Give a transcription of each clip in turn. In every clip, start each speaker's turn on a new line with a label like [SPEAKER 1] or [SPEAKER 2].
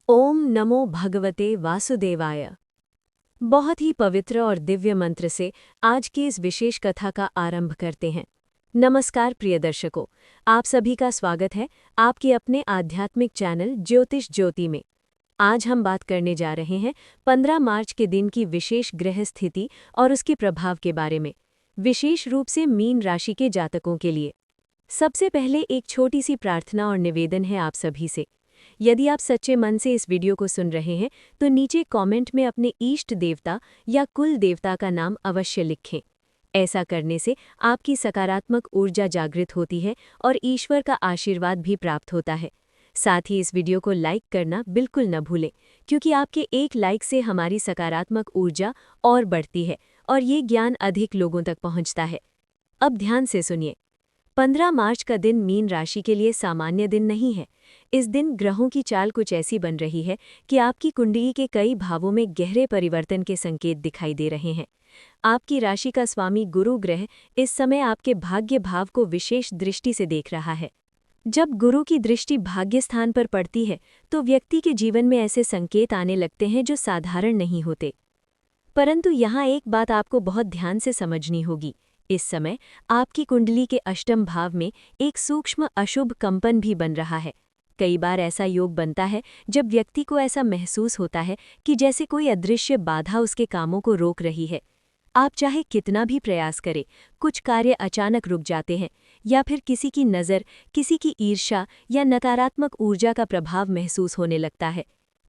[SPEAKER 1] ओम नमो भगवते वासुदेवाय। बहुत ही पवित्र और दिव्य मंत्र से आज की इस विशेष कथा का आरंभ करते हैं। नमस्कार प्रिय दर्शकों, आप सभी का स्वागत है आपके अपने आध्यात्मिक चैनल ज्योतिष ज्योति में। आज हम बात करने जा रहे हैं 15 मार्च के दिन की विशेष ग्रह स्थिति और उसके प्रभाव के बारे में, विशेष रूप से मीन राशि के जातकों के लिए। सबसे पहले एक छोटी सी प्रार्थना और निवेदन है आप सभी से। यदि आप सच्चे मन से इस वीडियो को सुन रहे हैं तो नीचे कमेंट में अपने इष्ट देवता या कुल देवता का नाम अवश्य लिखें। ऐसा करने से आपकी सकारात्मक ऊर्जा जागृत होती है और ईश्वर का आशीर्वाद भी प्राप्त होता है। साथ ही इस वीडियो को लाइक करना बिल्कुल न भूलें, क्योंकि आपके एक लाइक से हमारी सकारात्मक ऊर्जा और बढ़ती है और ये ज्ञान अधिक लोगों तक पहुंचता है। अब ध्यान से सुनिए। 15 मार्च का दिन मीन राशि के लिए सामान्य दिन नहीं है। इस दिन ग्रहों की चाल कुछ ऐसी बन रही है कि आपकी कुंडली के कई भावों में गहरे परिवर्तन के संकेत दिखाई दे रहे हैं। आपकी राशि का स्वामी गुरु ग्रह इस समय आपके भाग्य भाव को विशेष दृष्टि से देख रहा है। जब गुरु की दृष्टि भाग्य स्थान पर पड़ती है तो व्यक्ति के जीवन में ऐसे संकेत आने लगते हैं जो साधारण नहीं होते। परंतु यहाँ एक बात आपको बहुत ध्यान से समझनी होगी। इस समय आपकी कुंडली के अष्टम भाव में एक सूक्ष्म अशुभ कंपन भी बन रहा है। कई बार ऐसा योग बनता है जब व्यक्ति को ऐसा महसूस होता है कि जैसे कोई अदृश्य बाधा उसके कामों को रोक रही है। आप चाहे कितना भी प्रयास करें, कुछ कार्य अचानक रुक जाते हैं या फिर किसी की नज़र, किसी की ईर्ष्या या नकारात्मक ऊर्जा का प्रभाव महसूस होने लगता है।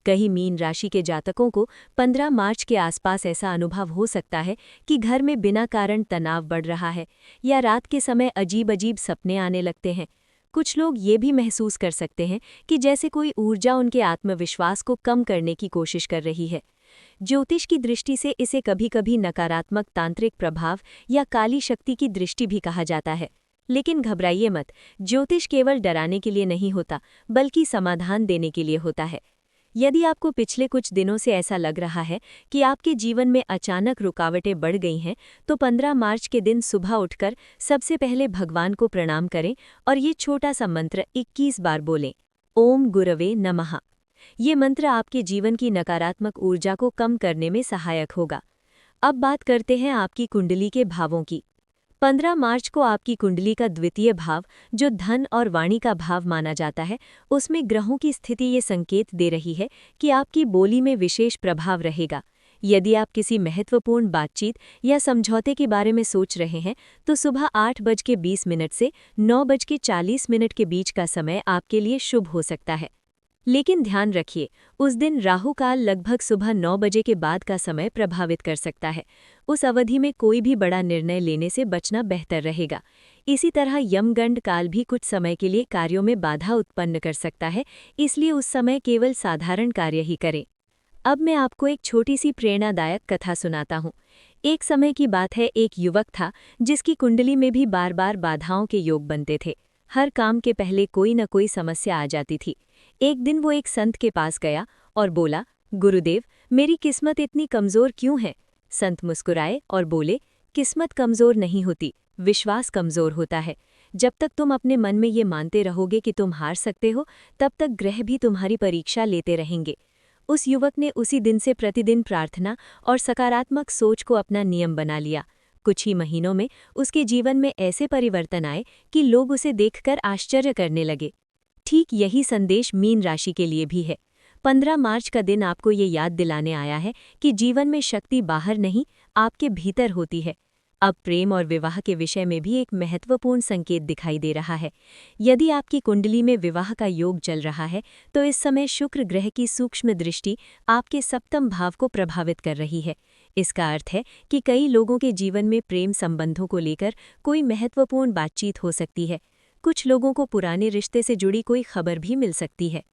[SPEAKER 1] कई मीन राशि के जातकों को 15 मार्च के आसपास ऐसा अनुभव हो सकता है कि घर में बिना कारण तनाव बढ़ रहा है या रात के समय अजीब अजीब सपने आने लगते हैं। कुछ लोग ये भी महसूस कर सकते हैं कि जैसे कोई ऊर्जा उनके आत्मविश्वास को कम करने की कोशिश कर रही है। ज्योतिष की दृष्टि से इसे कभी-कभी नकारात्मक तांत्रिक प्रभाव या काली शक्ति की दृष्टि भी कहा जाता है। लेकिन घबराइए मत, ज्योतिष केवल डराने के लिए नहीं होता, बल्कि समाधान देने के लिए होता है। यदि आपको पिछले कुछ दिनों से ऐसा लग रहा है कि आपके जीवन में अचानक रुकावटें बढ़ गई हैं, तो 15 मार्च के दिन सुबह उठकर सबसे पहले भगवान को प्रणाम करें और ये छोटा सा मंत्र 21 बार बोलें। ओम गुरवे नमः। ये मंत्र आपके जीवन की नकारात्मक ऊर्जा को कम करने में सहायक होगा। अब बात करते हैं आपकी कुंडली के भावों की। 15 मार्च को आपकी कुंडली का द्वितीय भाव, जो धन और वाणी का भाव माना जाता है, उसमें ग्रहों की स्थिति ये संकेत दे रही है कि आपकी बोली में विशेष प्रभाव रहेगा। यदि आप किसी महत्वपूर्ण बातचीत या समझौते के बारे में सोच रहे हैं, तो सुबह 8:20 से 9:40 के बीच का समय आपके लिए शुभ हो सकता है। लेकिन ध्यान रखिए, उस दिन राहु काल लगभग सुबह 9 बजे के बाद का समय प्रभावित कर सकता है। उस अवधि में कोई भी बड़ा निर्णय लेने से बचना बेहतर रहेगा। इसी तरह यमगंड काल भी कुछ समय के लिए कार्यों में बाधा उत्पन्न कर सकता है, इसलिए उस समय केवल साधारण कार्य ही करें। अब मैं आपको एक छोटी सी प्रेरणादायक कथा सुनाता हूँ। एक समय की बात है, एक युवक था जिसकी कुंडली में भी बार बार बाधाओं के योग बनते थे। हर काम के पहले कोई न कोई समस्या आ जाती थी। एक दिन वो एक संत के पास गया और बोला, गुरुदेव, मेरी किस्मत इतनी कमज़ोर क्यों है? संत मुस्कुराए और बोले, किस्मत कमज़ोर नहीं होती, विश्वास कमज़ोर होता है। जब तक तुम अपने मन में ये मानते रहोगे कि तुम हार सकते हो, तब तक ग्रह भी तुम्हारी परीक्षा लेते रहेंगे। उस युवक ने उसी दिन से प्रतिदिन प्रार्थना और सकारात्मक सोच को अपना नियम बना लिया। कुछ ही महीनों में उसके जीवन में ऐसे परिवर्तन आए कि लोग उसे देखकर आश्चर्य करने लगे। ठीक यही संदेश मीन राशि के लिए भी है। 15 मार्च का दिन आपको ये याद दिलाने आया है कि जीवन में शक्ति बाहर नहीं, आपके भीतर होती है। अब प्रेम और विवाह के विषय में भी एक महत्वपूर्ण संकेत दिखाई दे रहा है। यदि आपकी कुंडली में विवाह का योग चल रहा है, तो इस समय शुक्र ग्रह की सूक्ष्म दृष्टि आपके सप्तम भाव को प्रभावित कर रही है। इसका अर्थ है कि कई लोगों के जीवन में प्रेम संबंधों को लेकर कोई महत्वपूर्ण बातचीत हो सकती है। कुछ लोगों को पुराने रिश्ते से जुड़ी कोई खबर भी मिल सकती है।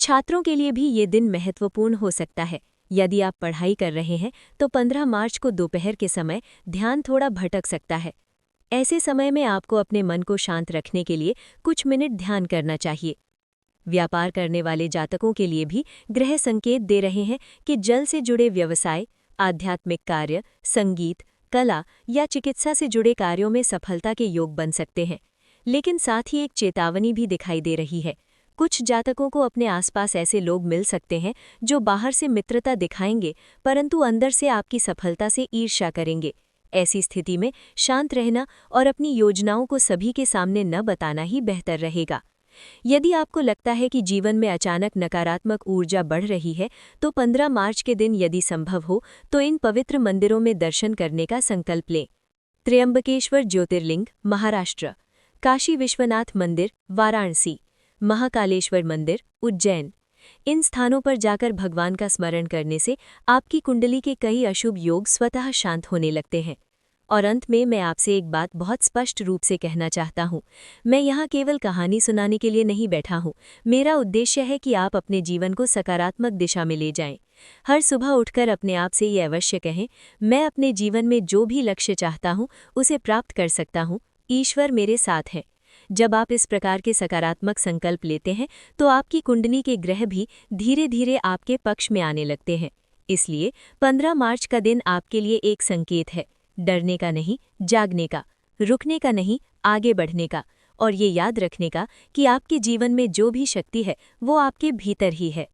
[SPEAKER 1] छात्रों के लिए भी ये दिन महत्वपूर्ण हो सकता है। यदि आप पढ़ाई कर रहे हैं तो 15 मार्च को दोपहर के समय ध्यान थोड़ा भटक सकता है। ऐसे समय में आपको अपने मन को शांत रखने के लिए कुछ मिनट ध्यान करना चाहिए। व्यापार करने वाले जातकों के लिए भी ग्रह संकेत दे रहे हैं कि जल से जुड़े व्यवसाय, आध्यात्मिक कार्य, संगीत, कला या चिकित्सा से जुड़े कार्यों में सफलता के योग बन सकते हैं। लेकिन साथ ही एक चेतावनी भी दिखाई दे रही है। कुछ जातकों को अपने आसपास ऐसे लोग मिल सकते हैं जो बाहर से मित्रता दिखाएंगे परंतु अंदर से आपकी सफलता से ईर्ष्या करेंगे। ऐसी स्थिति में शांत रहना और अपनी योजनाओं को सभी के सामने न बताना ही बेहतर रहेगा। यदि आपको लगता है कि जीवन में अचानक नकारात्मक ऊर्जा बढ़ रही है तो 15 मार्च के दिन यदि संभव हो तो इन पवित्र मंदिरों में दर्शन करने का संकल्प लें। त्र्यंबकेश्वर ज्योतिर्लिंग महाराष्ट्र, काशी विश्वनाथ मंदिर वाराणसी, महाकालेश्वर मंदिर उज्जैन। इन स्थानों पर जाकर भगवान का स्मरण करने से आपकी कुंडली के कई अशुभ योग स्वतः शांत होने लगते हैं। और अंत में मैं आपसे एक बात बहुत स्पष्ट रूप से कहना चाहता हूँ, मैं यहाँ केवल कहानी सुनाने के लिए नहीं बैठा हूँ। मेरा उद्देश्य है कि आप अपने जीवन को सकारात्मक दिशा में ले जाएं। हर सुबह उठकर अपने आप से ये अवश्य कहें, मैं अपने जीवन में जो भी लक्ष्य चाहता हूँ उसे प्राप्त कर सकता हूँ, ईश्वर मेरे साथ है। जब आप इस प्रकार के सकारात्मक संकल्प लेते हैं तो आपकी कुंडली के ग्रह भी धीरे धीरे आपके पक्ष में आने लगते हैं। इसलिए 15 मार्च का दिन आपके लिए एक संकेत है, डरने का नहीं, जागने का, रुकने का नहीं, आगे बढ़ने का, और ये याद रखने का कि आपके जीवन में जो भी शक्ति है वो आपके भीतर ही है।